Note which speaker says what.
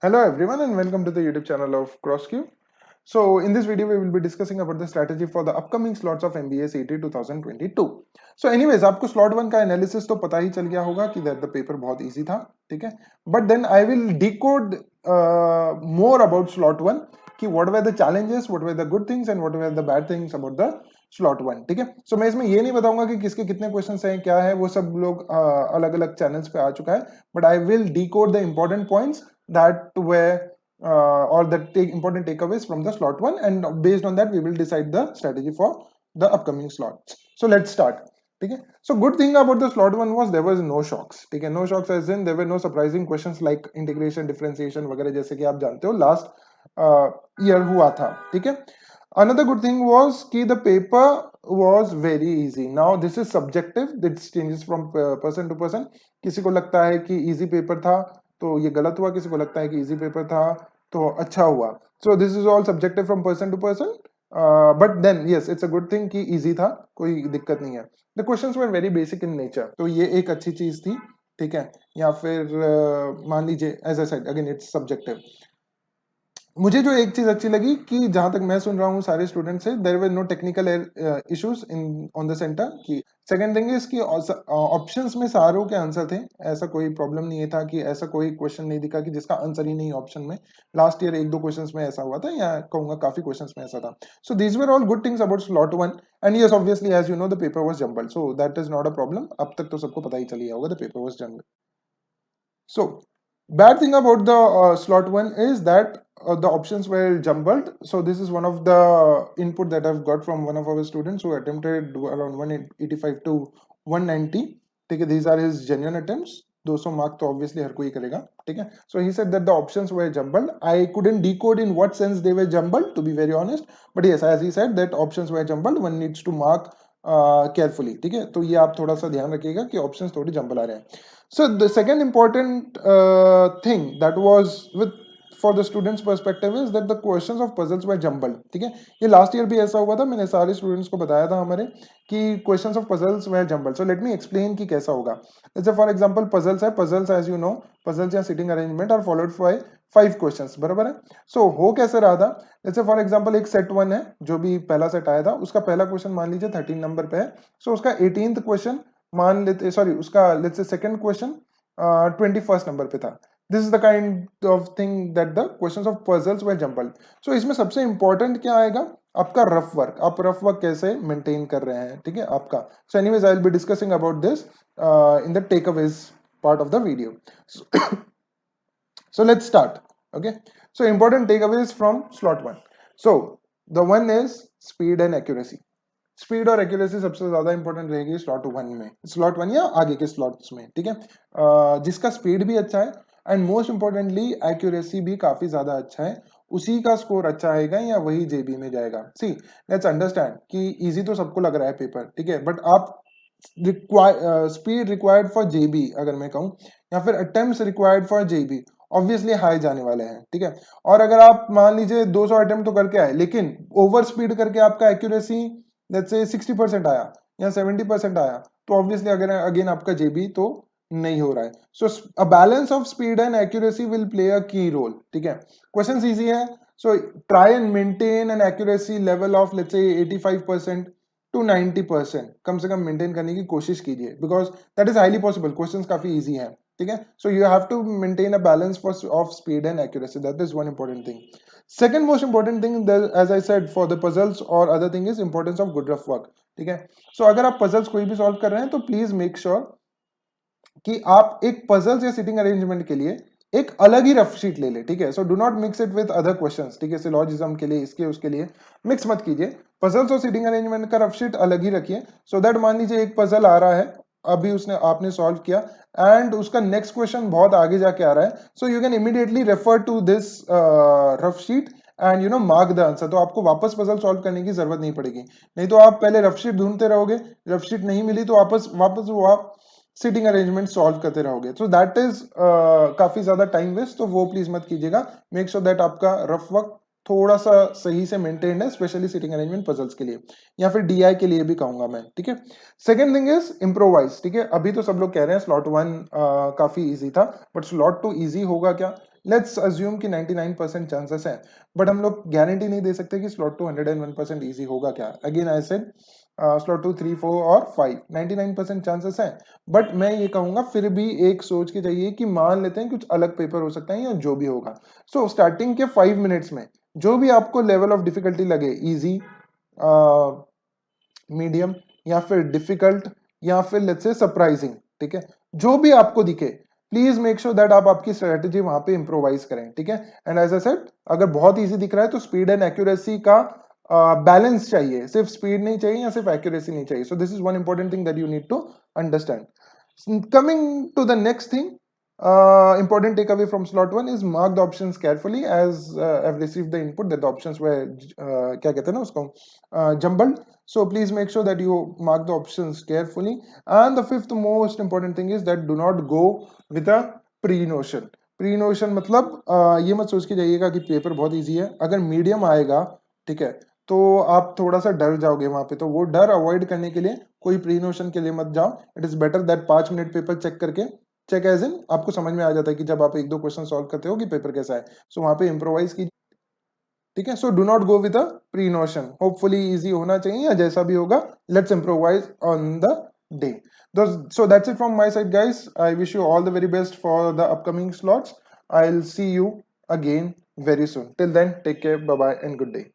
Speaker 1: Hello everyone and welcome to the YouTube channel of CrossQ. So in this video we will be discussing about the strategy for the upcoming slots of MBA CET 2022. So anyways आपको slot 1 का analysis तो पता ही चल गया होगा कि that the paper बहुत easy था, ठीक है? But then I will decode more about slot 1 कि what were the challenges, what were the good things and what were the bad things about the slot 1, ठीक है? So मैं इसमें ये नहीं बताऊंगा कि किसके कितने क्वेश्चंस हैं, क्या है, वो सब लोग अलग-अलग चैनल्स पे आ चुका है, but I will decode the important points that were or the important takeaways from the slot 1, and based on that we will decide the strategy for the upcoming slots. So let's start. ठीक है, so good thing about the slot 1 was there was no shocks. ठीक है, no shocks as in there were no surprising questions like integration, differentiation वगैरह, जैसे कि आप जानते हो लास्ट ईयर हुआ था. ठीक है, another good thing was कि the paper was very easy. Now this is subjective, this changes from person to person. किसी को लगता है कि easy paper था तो ये गलत हुआ, किसी को लगता है कि इजी पेपर था तो अच्छा हुआ. So this is all subjective from person to person, but then yes it's a good thing कि इजी था, कोई दिक्कत नहीं है. The questions were very basic in nature, तो ये एक अच्छी चीज थी. ठीक है, या फिर मान लीजिए as I said again it's subjective. मुझे जो एक चीज अच्छी लगी कि जहां तक मैं सुन रहा हूँ सारे स्टूडेंट से, there were no technical issues in on the centre. कि सेकंड थिंग इज कि ऑप्शंस में सारों के आंसर थे, ऐसा कोई प्रॉब्लम नहीं था कि ऐसा कोई क्वेश्चन नहीं दिखा कि जिसका आंसर ही नहीं ऑप्शन में. लास्ट ईयर एक दो क्वेश्चंस में ऐसा हुआ था, या कहूंगा काफी क्वेश्चंस में ऐसा था. So these were all good things about slot 1. And yes obviously as you know the paper was jumbled, so that is not a problem. अब तक तो सबको पता ही चल गया होगा the paper was jumbled. So, bad thing about the slot 1 is that the options were jumbled. So this is one of the input that I've got from one of our students who attempted around 185 to 190. ठीक है, these are his genuine attempts. 200 mark तो obviously हर कोई करेगा. ठीक है, so he said that the options were jumbled. I couldn't decode in what sense they were jumbled, to be very honest, but yes, as he said that options were jumbled. One needs to mark carefully. ठीक है, तो ये आप थोड़ा सा ध्यान रखिएगा कि ऑप्शंस थोड़ी जंबल आ रहे हैं. So the second important thing that was with for the students perspective is that the questions of puzzles were jumbled. ठीक है, ये लास्ट ईयर भी ऐसा हुआ था, मैंने सारे स्टूडेंट्स को बताया था हमारे कि questions of puzzles were jumble. So let me explain कि कैसा होगा. जैसे फॉर एग्जांपल पजल्स है, puzzles as you know puzzles या sitting arrangement are followed by 5 questions, बराबर है. सो हो कैसे रहा था, जैसे फॉर एग्जांपल एक सेट 1 है, जो भी पहला सेट आया था उसका पहला क्वेश्चन मान लीजिए 13 नंबर पे है. सो उसका 18th क्वेश्चन मान लेते, सॉरी उसका let's say second question 21st number पे था. This is the kind of thing that the questions of puzzles were jumbled. So इसमें सबसे इंपॉर्टेंट क्या आएगा, आपका रफ वर्क. आप रफ वर्क कैसे मेंटेन कर रहे हैं, ठीक है आपका. So anyways I will be discussing about this in the takeaways part of the video. So let's start. Okay, so important takeaways from slot 1. So the one is speed and accuracy. Speed और accuracy सबसे ज्यादा important रहेगी slot 1 में, slot 1 या आगे के slots में. ठीक है, जिसका स्पीड भी अच्छा है एंड मोस्ट इंपॉर्टेंटली एक्यूरेसी भी काफी ज्यादा अच्छा है, उसी का स्कोर अच्छा आएगा या वही जेबी में जाएगा. सी लेट्स अंडरस्टैंड कि इजी तो सबको लग रहा है पेपर, ठीक है, बट आप स्पीड रिक्वायर्ड फॉर जेबी अगर मैं कहूँ, या फिर attempts required for JB obviously high जाने वाले हैं. ठीक है, और अगर आप मान लीजिए 200 अटेम्प्ट तो करके आए लेकिन ओवर स्पीड करके आपका एक्यूरेसी लेट्स से 60% आया या 70% आया, तो ऑब्वियसली अगर अगेन आपका जेबी तो नहीं हो रहा है. So a balance of speed and accuracy will play a key role. ठीक है, क्वेश्चन इजी है, so try and maintain an accuracy level of let's say 85% to 90% कम से कम मेंटेन करने की कोशिश कीजिए, because that is highly possible. Question काफी easy है. ठीक है, so you have to maintain a balance of speed and accuracy. That is one important thing. Second most important thing, as I said, for the puzzles or other thing is importance of good rough work. ठीक है, so अगर आप puzzles कोई भी solve कर रहे हैं तो please make sure कि आप एक puzzles या sitting arrangement के लिए एक अलग ही रफ शीट ले ले. ठीक है, so do not mix it with other questions. ठीक है, सिलॉजिज्म के लिए इसके उसके लिए मिक्स मत कीजिए. पजल्स और सिटिंग अरेंजमेंट का रफ शीट अलग ही रखिए, सो दैट मान लीजिए एक पजल आ रहा है, अभी उसने आपने सॉल्व किया एंड उसका नेक्स्ट क्वेश्चन बहुत आगे जाके आ रहा है, so you can immediately refer to this rough sheet and you know mark the answer. तो आपको वापस पजल सॉल्व करने की जरूरत नहीं पड़ेगी. नहीं तो आप पहले रफ शीट ढूंढते रहोगे, रफ शीट नहीं मिली तो वापस वापस वो आप सिटिंग अरेंजमेंट सॉल्व करते रहोगे. सो दैट इज काफी ज्यादा टाइम वेस्ट, तो वो प्लीज मत कीजिएगा. मेक श्योर दैट आपका रफ वर्क थोड़ा सा सही से मेंटेन है, स्पेशली सिटिंग अरेंजमेंट पजल्स के लिए या फिर डीआई के लिए भी कहूंगा मैं. ठीक है, सेकंड थिंग इज इम्प्रोवाइज. ठीक है, अभी तो सब लोग कह रहे हैं स्लॉट 1 काफी इजी था, बट स्लॉट 2 इजी होगा क्या, लेट्स अज्यूम कि 99% चांसेस है, बट हम लोग गारंटी नहीं दे सकते कि स्लॉट टू 101% ईजी होगा क्या। Again I said slot two 3 4 और 5 99% चांसेस है, बट मैं ये कहूंगा फिर भी एक सोच के चाहिए कि मान लेते हैं कुछ अलग पेपर हो सकता है या जो भी होगा। सो स्टार्टिंग के 5 मिनट्स में जो भी आपको लेवल ऑफ डिफिकल्टी लगे, इजी, मीडियम, या फिर डिफिकल्ट, या फिर लेट्स से सरप्राइजिंग, ठीक है, जो भी आपको दिखे, प्लीज मेक श्योर दैट आप आपकी स्ट्रेटेजी वहां पे इंप्रोवाइज करें, ठीक है। एंड एज आई सेड, अगर बहुत इजी दिख रहा है तो स्पीड एंड एक्यूरेसी का बैलेंस चाहिए, सिर्फ स्पीड नहीं चाहिए या सिर्फ एक्यूरेसी नहीं चाहिए। So this is one important thing that you need to understand. Coming to the next thing, important takeaway from slot 1 is mark the options carefully, as I've received the input that the options were क्या कहते हैं ना उसको, jumbled. So please make sure that you mark the options carefully. And the fifth most important thing is that do not go with a pre-notion. Pre-notion मतलब ये मत सोच के जाइएगा कि पेपर बहुत इजी है। अगर मीडियम आएगा, ठीक है, तो आप थोड़ा सा डर जाओगे वहां पे, तो वो डर अवॉइड करने के लिए कोई प्री नोशन के लिए मत जाओ। It is better that 5 minute paper check करके, चेक एज इन आपको समझ में आ जाता है कि जब आप एक दो क्वेश्चन सॉल्व करते हो कि पेपर कैसा है, सो वहां पे इम्प्रोवाइज की, ठीक है। So do not go with a pre notion, hopefully easy होना चाहिए या जैसा भी होगा, let's improvise on the day. So that's it from my side, guys. I wish you all the very best for the upcoming slots. I'll see you again very soon. Till then, take care, bye bye, and good day.